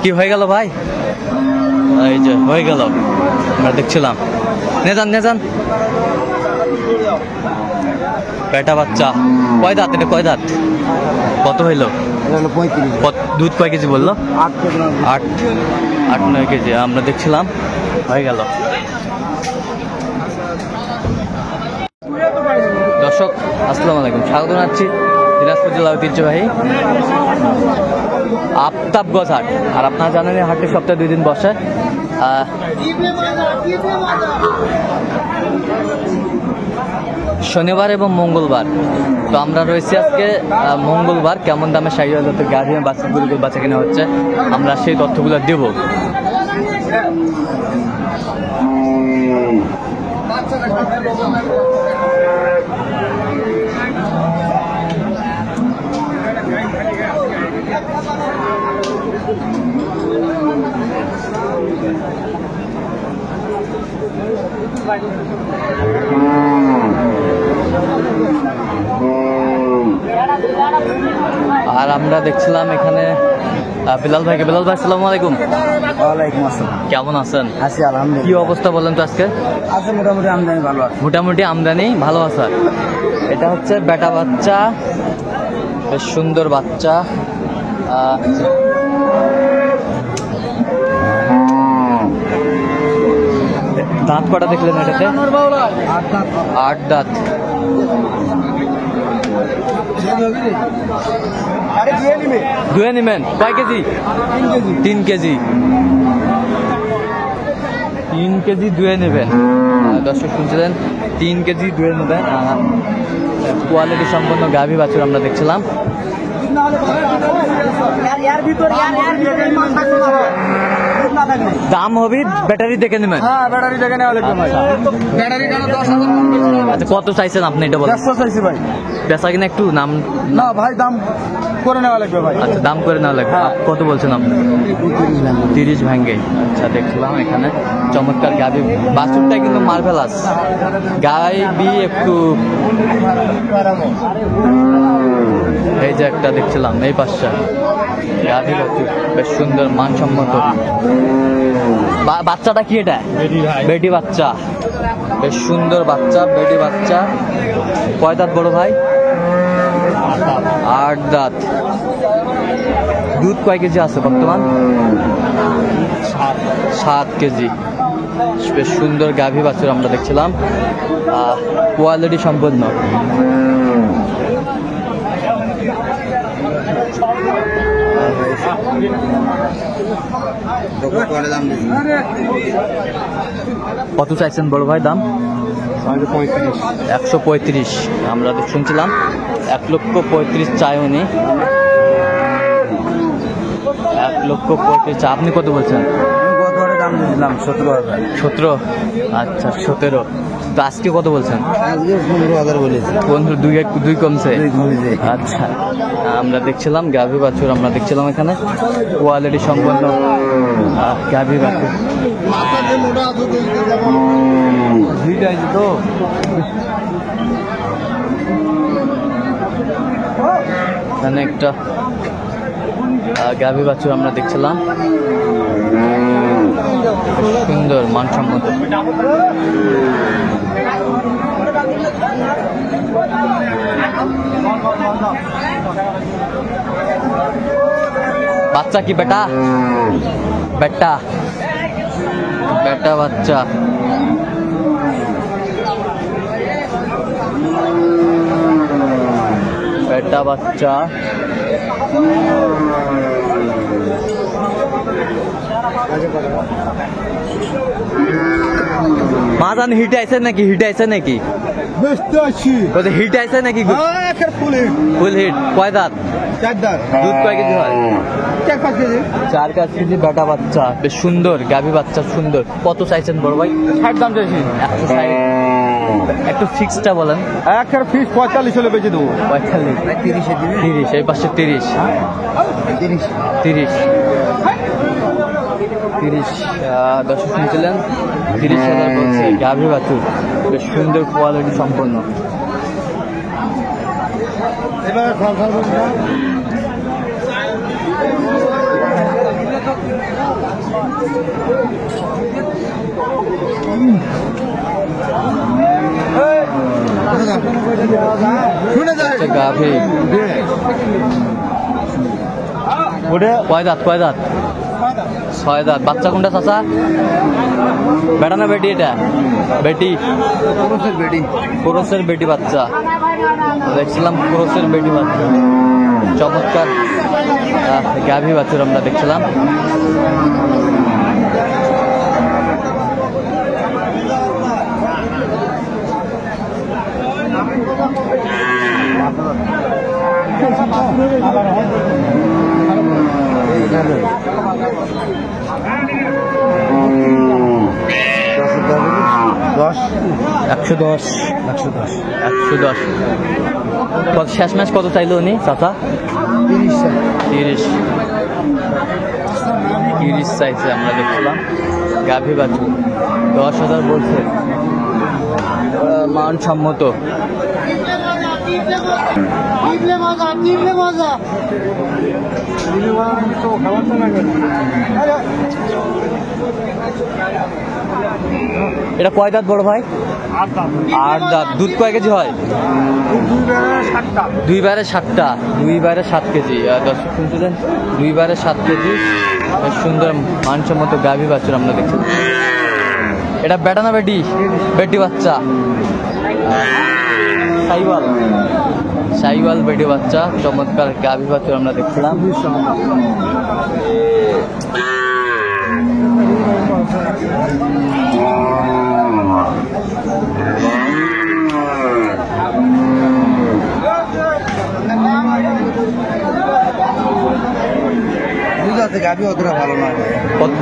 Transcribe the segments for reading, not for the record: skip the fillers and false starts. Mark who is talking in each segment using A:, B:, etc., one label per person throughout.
A: কি হয়ে গেল ভাই? এই যে হয়ে গেল, আমরা দেখছিলাম। নেজান বেটা বাচ্চা। কয় দাঁত এটা? কয় দাঁত? কত হইলো? দুধ কয় কেজি বললো? 8-9 কেজি। আমরা দেখছিলাম, হয়ে গেল। দর্শক আসসালামু আলাইকুম, স্বাগত জানাচ্ছি দিনাজপুর জেলা ঐতিহ্যবাহী আফতাবগঞ্জ হাট। আর আপনারা জানেন এই হাটটি সপ্তাহে 2 দিন বসে, শনিবার এবং মঙ্গলবার। তো আমরা রয়েছি আজকে মঙ্গলবার। কেমন দামে শাহিওয়াল জাতের গাভী বাছুরগুলো বাচ্চা কেনা হচ্ছে, আমরা সেই তথ্যগুলো দেব। আর আমরা দেখছিলাম এখানে বিলাল ভাইকে। বিলাল ভাই আসসালামু আলাইকুম।
B: ওয়ালাইকুম আসসালাম।
A: কেমন আছেন?
B: আছি আলহামদুলিল্লাহ।
A: কি অবস্থা বলেন তো আজকে?
B: আছে মোটামুটি আমদানি ভালো আছে।
A: মোটামুটি আমদানি ভালো আছে। এটা হচ্ছে বেটা বাচ্চা, বেশ সুন্দর বাচ্চা। দাঁত কটা দেখলেন এটাতে? 8 দাঁত। দুয়ে নিবেন? কয় কেজি? 3 কেজি। 3 কেজি দুয়ে নেবেন। দর্শক শুনছিলেন, 3 কেজি দুয়ে নেবেন। কোয়ালিটি সম্পন্ন গাভী বাছুর আমরা দেখছিলাম। দাম হবে ব্যাটারি দেখে নেবেন?
B: হ্যাঁ, ব্যাটারি দেখে নেওয়া লাগবে ভাই। ব্যাটারি কেন 10,000?
A: আচ্ছা, কত চাইছেন আপনি এটা বলেন?
B: 100 চাইছি ভাই।
A: বেচা কিনা একটু নাম
B: না ভাই, দাম করে নেওয়া লাগবে ভাই।
A: আচ্ছা, দাম করে নেওয়া লাগবে। কত বলছেন আপনি? 30 ভাঙ্গে। আচ্ছা, দেখলাম এখানে চমৎকার গাভী বাছুরটা কিন্তু মার্ভেলাস গাভী। একটু এই যে একটা দেখছিলাম এই পাশটা গাভী বাছুর, বেশ সুন্দর মানসম্মত। বাচ্চাটা কি এটা? বেটি বাচ্চা, বেশ সুন্দর বাচ্চা, বেটি বাচ্চা। কয় দাঁত বড় ভাই? 8 দাঁত। দুধ কয় কেজি আছে বর্তমান? 7 কেজি। বেশ সুন্দর গাভী বাছুর আমরা দেখছিলাম, কোয়ালিটি সম্পন্ন। কত চাইছেন বড় ভাই দাম? 135। আমরা শুনছিলাম 1,35,00,000 চাই উনি। 1,35,00,000 চা। আপনি কত বলছেন?
B: দাম দিয়েছিলাম 17,000।
A: 17? আচ্ছা, 17। তো আজকে কত বলছেন?
B: আজকে 15,000 বলেছি।
A: 15, 2 কমছে। আচ্ছা, আমরা দেখছিলাম গাভী বাছুর, আমরা দেখছিলাম এখানে কোয়ালিটি সম্পন্ন গাভী বাছুর। তো এখানে একটা গাভী বাছুর আমরা দেখছিলাম, সুন্দর মানসম্মত। বাচ্চা কি বেটা? বেটা বাচ্চা। বেটা বাচ্চা। মাজান হিট আইছে নাকি? হিট আইছে নাকি? হিট আইছে নাকি? ফুল হিট। কয় দাঁত?
B: 4 দাঁত।
A: দুধ কয় কেজি হয়?
B: 4-5 কেজি।
A: 4-5 কেজি বেটা বাচ্চা, বেশ সুন্দর গাভী বাচ্চা, সুন্দর। কত চাইছেন বড় ভাই?
B: 60 দাম চাইছি।
A: 160। একটু ফিক্সটা বলেন।
B: একটা ফিক্স 45 হলে বেঁচে দেবো।
A: 45? 30। এই পাশে 30। 30। 30। দর্শক শুনছিলেন 30,000 বলছে গাভী বাছুর, বেশ সুন্দর কোয়ালিটি সম্পন্ন। গাভী কয় দাঁত? 6 দাঁত। বাচ্চা কোনটা চাচা? বেটা না বেটি? এটা বেটি, ক্রসের বেটি বাচ্চা দেখছিলাম, ক্রসের বেটি বাচ্চা। চমৎকার গাভী বাছুর আমরা দেখছিলাম। একশো দশ। শেষ ম্যাচ কত চাইলো উনি চাচা? 30 চাইছে আমরা দেখছিলাম। গাভী বাছুর 10,000 বলছে, মানসম্মত। এটা কয় দাঁত বড় ভাই? 8 দাঁত। দুধ কয় কেজি হয়? 2 বারে 7 কেজি। দর্শক শুনছিলেন, 2 বারে 7 কেজি। সুন্দর মানসম্মত গাভী বাছুর আমরা দেখছি। এটা বেটা না বেটি? বেটি বাচ্চা। সাইওয়াল বেটি বাচ্চা। চমৎকার গাভী বাছুর আমরা দেখছিলাম।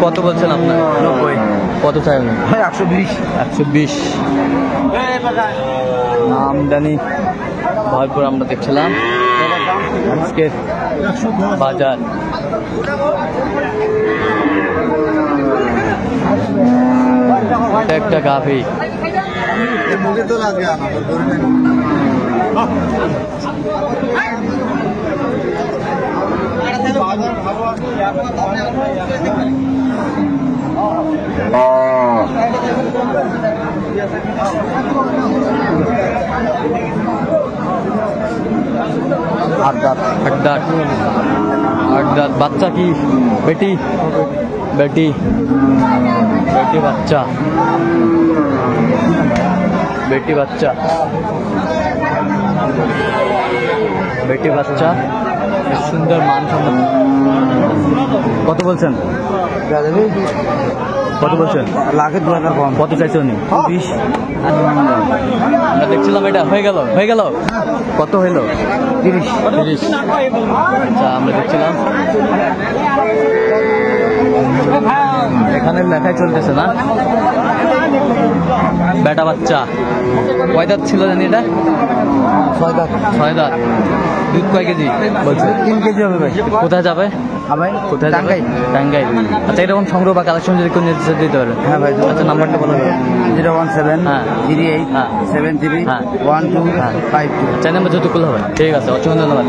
A: কত বলছেন আপনার? 90। কত চাই? 120। আমদানি ভরপুর আমরা দেখছিলাম আজকে বাজার। একটা গাভী আট দাঁত। বাচ্চা কি বেটি? বেটি বাচ্চা। সুন্দর মানসম্মত। কত বলছেন? লাখের 2,000 কম। কত চাইছে উনি? 20। আমরা দেখছিলাম এটা হয়ে গেল। কত হইল? 30। আচ্ছা, আমরা দেখছিলাম এখানে লেখাই চলতেছে না। বেটা বাচ্চা কয় দাঁত ছিল জানি? এটা 6 দাঁত। দুধ কয় কেজি বলছে? 3 কেজি হবে ভাই। কোথায় যাবে? টাঙ্গাইল। আচ্ছা, এরকম সংগ্রহ বা কালেকশন যদি কোনো নির্দেশ দিতে পারে? হ্যাঁ ভাই। আচ্ছা, নাম্বারটা বলো। 01738731252। চাই নাম্বার যতগুলো হবে। ঠিক আছে, অসংখ্য ধন্যবাদ।